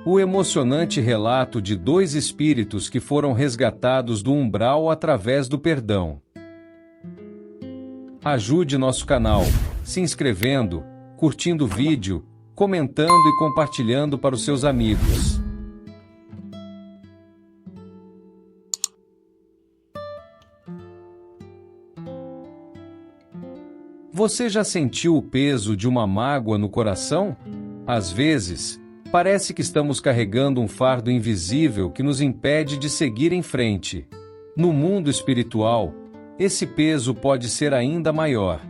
O emocionante relato de dois espíritos que foram resgatados do umbral através do perdão. Ajude nosso canal, se inscrevendo, curtindo o vídeo, comentando e compartilhando para os seus amigos. Você já sentiu o peso de uma mágoa no coração? Às vezes, parece que estamos carregando um fardo invisível que nos impede de seguir em frente. No mundo espiritual, esse peso pode ser ainda maior.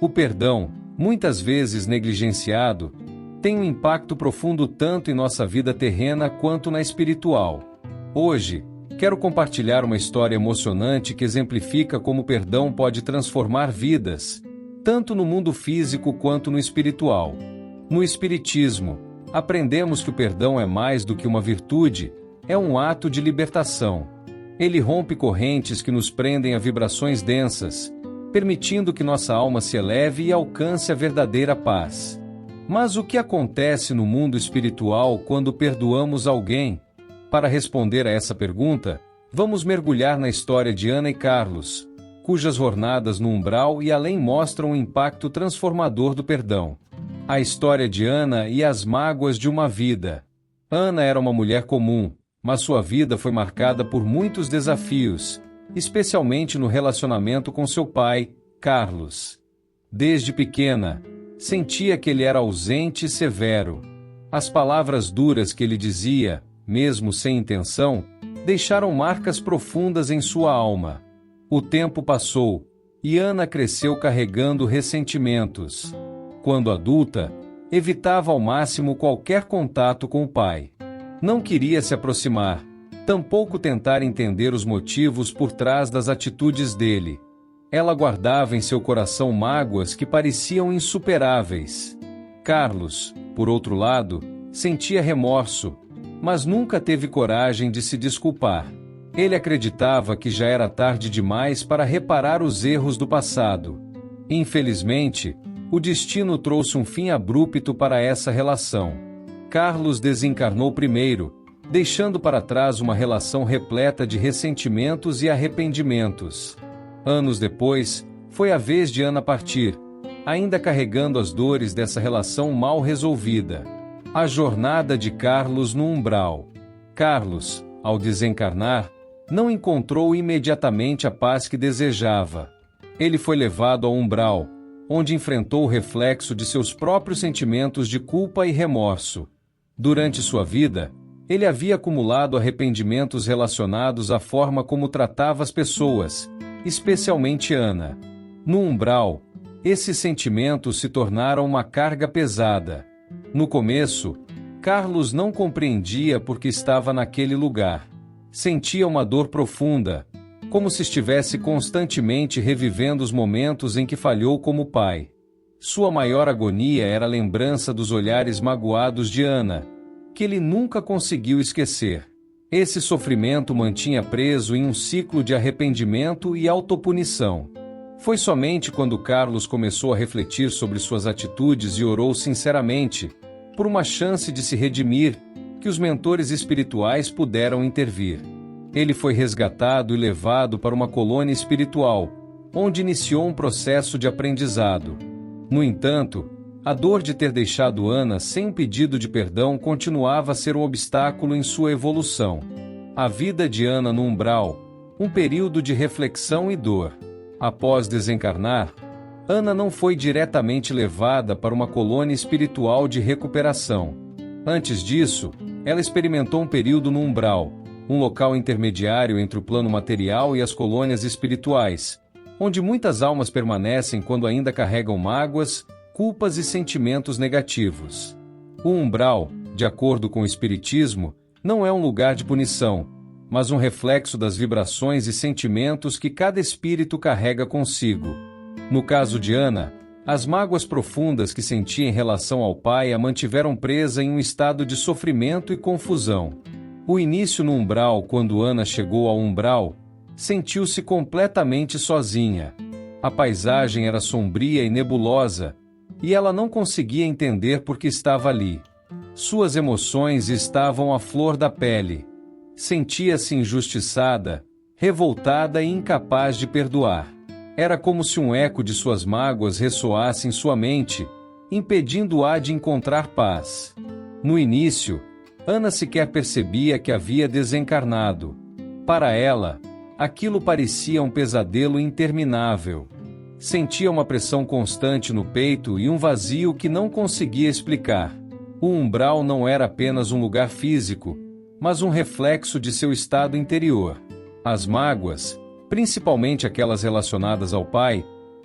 O perdão, muitas vezes negligenciado, tem um impacto profundo tanto em nossa vida terrena quanto na espiritual. Hoje, quero compartilhar uma história emocionante que exemplifica como o perdão pode transformar vidas, tanto no mundo físico quanto no espiritual. No Espiritismo, aprendemos que o perdão é mais do que uma virtude, é um ato de libertação. Ele rompe correntes que nos prendem a vibrações densas, permitindo que nossa alma se eleve e alcance a verdadeira paz. Mas o que acontece no mundo espiritual quando perdoamos alguém? Para responder a essa pergunta, vamos mergulhar na história de Ana e Carlos, cujas jornadas no umbral e além mostram o impacto transformador do perdão. A história de Ana e as mágoas de uma vida. Ana era uma mulher comum, mas sua vida foi marcada por muitos desafios, especialmente no relacionamento com seu pai, Carlos. Desde pequena, sentia que ele era ausente e severo. As palavras duras que ele dizia, mesmo sem intenção, deixaram marcas profundas em sua alma. O tempo passou, e Ana cresceu carregando ressentimentos. Quando adulta, evitava ao máximo qualquer contato com o pai. Não queria se aproximar, tampouco tentar entender os motivos por trás das atitudes dele. Ela guardava em seu coração mágoas que pareciam insuperáveis. Carlos, por outro lado, sentia remorso, mas nunca teve coragem de se desculpar. Ele acreditava que já era tarde demais para reparar os erros do passado. Infelizmente, o destino trouxe um fim abrupto para essa relação. Carlos desencarnou primeiro, deixando para trás uma relação repleta de ressentimentos e arrependimentos. Anos depois, foi a vez de Ana partir, ainda carregando as dores dessa relação mal resolvida. A jornada de Carlos no umbral. Carlos, ao desencarnar, não encontrou imediatamente a paz que desejava. Ele foi levado ao umbral, onde enfrentou o reflexo de seus próprios sentimentos de culpa e remorso. Durante sua vida, ele havia acumulado arrependimentos relacionados à forma como tratava as pessoas, especialmente Ana. No umbral, esses sentimentos se tornaram uma carga pesada. No começo, Carlos não compreendia por que estava naquele lugar. Sentia uma dor profunda, como se estivesse constantemente revivendo os momentos em que falhou como pai. Sua maior agonia era a lembrança dos olhares magoados de Ana, que ele nunca conseguiu esquecer. Esse sofrimento mantinha preso em um ciclo de arrependimento e autopunição. Foi somente quando Carlos começou a refletir sobre suas atitudes e orou sinceramente, por uma chance de se redimir, que os mentores espirituais puderam intervir. Ele foi resgatado e levado para uma colônia espiritual, onde iniciou um processo de aprendizado. No entanto, a dor de ter deixado Ana sem pedido de perdão continuava a ser um obstáculo em sua evolução. A vida de Ana no umbral, um período de reflexão e dor. Após desencarnar, Ana não foi diretamente levada para uma colônia espiritual de recuperação. Antes disso, ela experimentou um período no umbral, um local intermediário entre o plano material e as colônias espirituais, onde muitas almas permanecem quando ainda carregam mágoas, culpas e sentimentos negativos. O umbral, de acordo com o Espiritismo, não é um lugar de punição, mas um reflexo das vibrações e sentimentos que cada espírito carrega consigo. No caso de Ana, as mágoas profundas que sentia em relação ao pai a mantiveram presa em um estado de sofrimento e confusão. O início no umbral, quando Ana chegou ao umbral, sentiu-se completamente sozinha. A paisagem era sombria e nebulosa, e ela não conseguia entender por que estava ali. Suas emoções estavam à flor da pele. Sentia-se injustiçada, revoltada e incapaz de perdoar. Era como se um eco de suas mágoas ressoasse em sua mente, impedindo-a de encontrar paz. No início, Ana sequer percebia que havia desencarnado. Para ela, aquilo parecia um pesadelo interminável. Sentia uma pressão constante no peito e um vazio que não conseguia explicar. O umbral não era apenas um lugar físico, mas um reflexo de seu estado interior. As mágoas, principalmente aquelas relacionadas ao pai,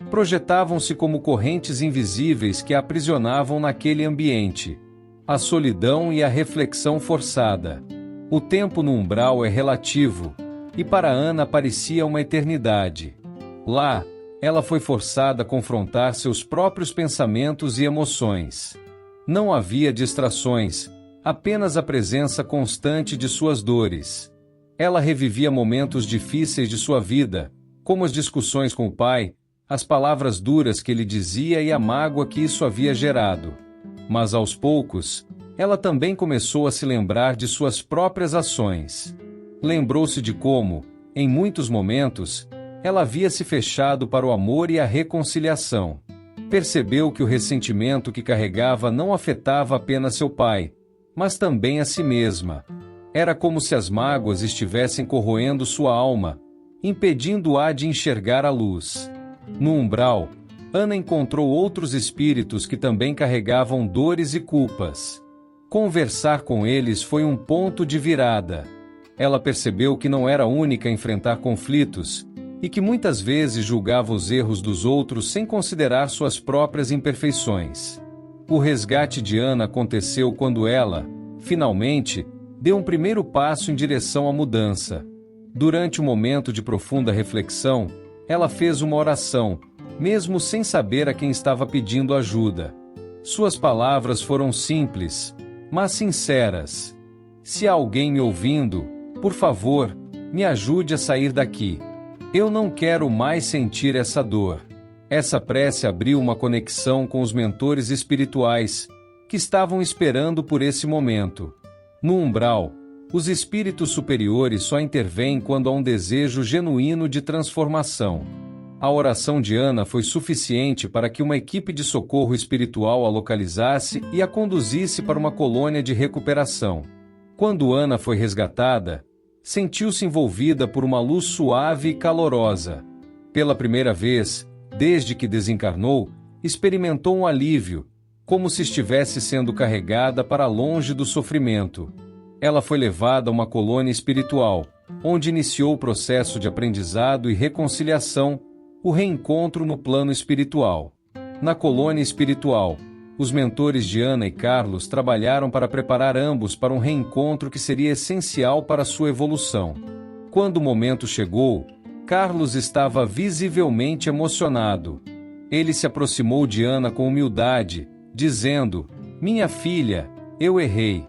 projetavam-se como correntes invisíveis que a aprisionavam naquele ambiente. A solidão e a reflexão forçada. O tempo no umbral é relativo, e para Ana parecia uma eternidade. Lá, ela foi forçada a confrontar seus próprios pensamentos e emoções. Não havia distrações, apenas a presença constante de suas dores. Ela revivia momentos difíceis de sua vida, como as discussões com o pai, as palavras duras que ele dizia e a mágoa que isso havia gerado. Mas aos poucos, ela também começou a se lembrar de suas próprias ações. Lembrou-se de como, em muitos momentos, ela havia se fechado para o amor e a reconciliação. Percebeu que o ressentimento que carregava não afetava apenas seu pai, mas também a si mesma. Era como se as mágoas estivessem corroendo sua alma, impedindo-a de enxergar a luz. No umbral, Ana encontrou outros espíritos que também carregavam dores e culpas. Conversar com eles foi um ponto de virada. Ela percebeu que não era a única a enfrentar conflitos, e que muitas vezes julgava os erros dos outros sem considerar suas próprias imperfeições. O resgate de Ana aconteceu quando ela, finalmente, deu um primeiro passo em direção à mudança. Durante um momento de profunda reflexão, ela fez uma oração, mesmo sem saber a quem estava pedindo ajuda. Suas palavras foram simples, mas sinceras. Se há alguém me ouvindo, por favor, me ajude a sair daqui. Eu não quero mais sentir essa dor. Essa prece abriu uma conexão com os mentores espirituais, que estavam esperando por esse momento. No umbral, os espíritos superiores só intervêm quando há um desejo genuíno de transformação. A oração de Ana foi suficiente para que uma equipe de socorro espiritual a localizasse e a conduzisse para uma colônia de recuperação. Quando Ana foi resgatada, sentiu-se envolvida por uma luz suave e calorosa. Pela primeira vez, desde que desencarnou, experimentou um alívio, como se estivesse sendo carregada para longe do sofrimento. Ela foi levada a uma colônia espiritual, onde iniciou o processo de aprendizado e reconciliação, o reencontro no plano espiritual. Na colônia espiritual, os mentores de Ana e Carlos trabalharam para preparar ambos para um reencontro que seria essencial para sua evolução. Quando o momento chegou, Carlos estava visivelmente emocionado. Ele se aproximou de Ana com humildade, dizendo: "Minha filha, eu errei.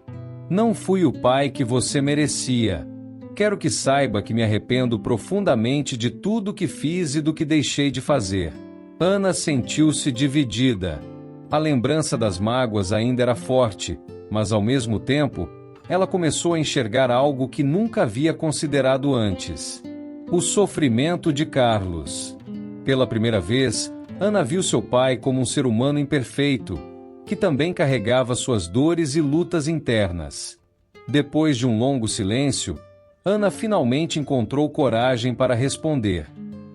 Não fui o pai que você merecia. Quero que saiba que me arrependo profundamente de tudo que fiz e do que deixei de fazer." Ana sentiu-se dividida. A lembrança das mágoas ainda era forte, mas ao mesmo tempo, ela começou a enxergar algo que nunca havia considerado antes: o sofrimento de Carlos. Pela primeira vez, Ana viu seu pai como um ser humano imperfeito, que também carregava suas dores e lutas internas. Depois de um longo silêncio, Ana finalmente encontrou coragem para responder: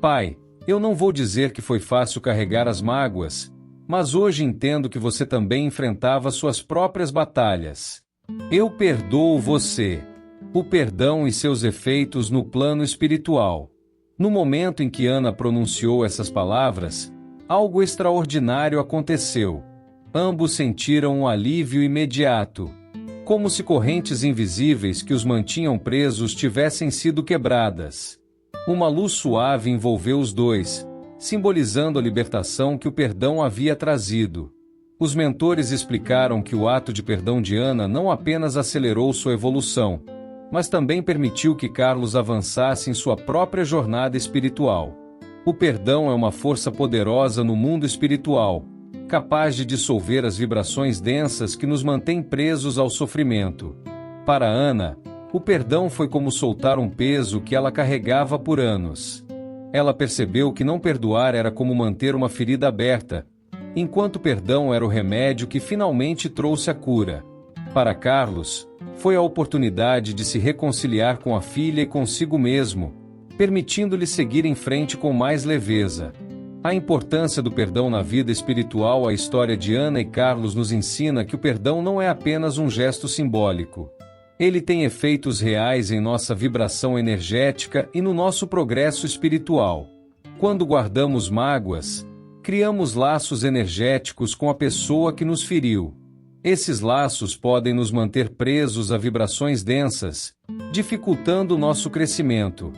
"Pai, eu não vou dizer que foi fácil carregar as mágoas, mas hoje entendo que você também enfrentava suas próprias batalhas. Eu perdoo você." O perdão e seus efeitos no plano espiritual. No momento em que Ana pronunciou essas palavras, algo extraordinário aconteceu. Ambos sentiram um alívio imediato, como se correntes invisíveis que os mantinham presos tivessem sido quebradas. Uma luz suave envolveu os dois, simbolizando a libertação que o perdão havia trazido. Os mentores explicaram que o ato de perdão de Ana não apenas acelerou sua evolução, mas também permitiu que Carlos avançasse em sua própria jornada espiritual. O perdão é uma força poderosa no mundo espiritual, capaz de dissolver as vibrações densas que nos mantêm presos ao sofrimento. Para Ana, o perdão foi como soltar um peso que ela carregava por anos. Ela percebeu que não perdoar era como manter uma ferida aberta, enquanto o perdão era o remédio que finalmente trouxe a cura. Para Carlos, foi a oportunidade de se reconciliar com a filha e consigo mesmo, permitindo-lhe seguir em frente com mais leveza. A importância do perdão na vida espiritual. A história de Ana e Carlos nos ensina que o perdão não é apenas um gesto simbólico. Ele tem efeitos reais em nossa vibração energética e no nosso progresso espiritual. Quando guardamos mágoas, criamos laços energéticos com a pessoa que nos feriu. Esses laços podem nos manter presos a vibrações densas, dificultando o nosso crescimento.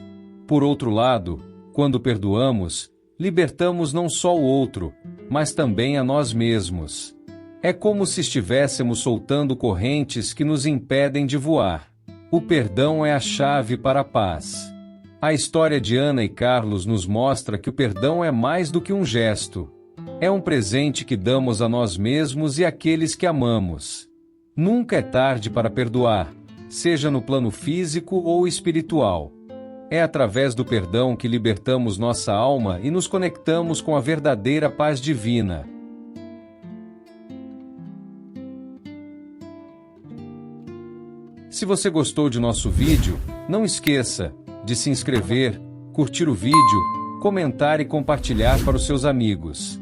Por outro lado, quando perdoamos, libertamos não só o outro, mas também a nós mesmos. É como se estivéssemos soltando correntes que nos impedem de voar. O perdão é a chave para a paz. A história de Ana e Carlos nos mostra que o perdão é mais do que um gesto. É um presente que damos a nós mesmos e àqueles que amamos. Nunca é tarde para perdoar, seja no plano físico ou espiritual. É através do perdão que libertamos nossa alma e nos conectamos com a verdadeira paz divina. Se você gostou de nosso vídeo, não esqueça de se inscrever, curtir o vídeo, comentar e compartilhar para os seus amigos.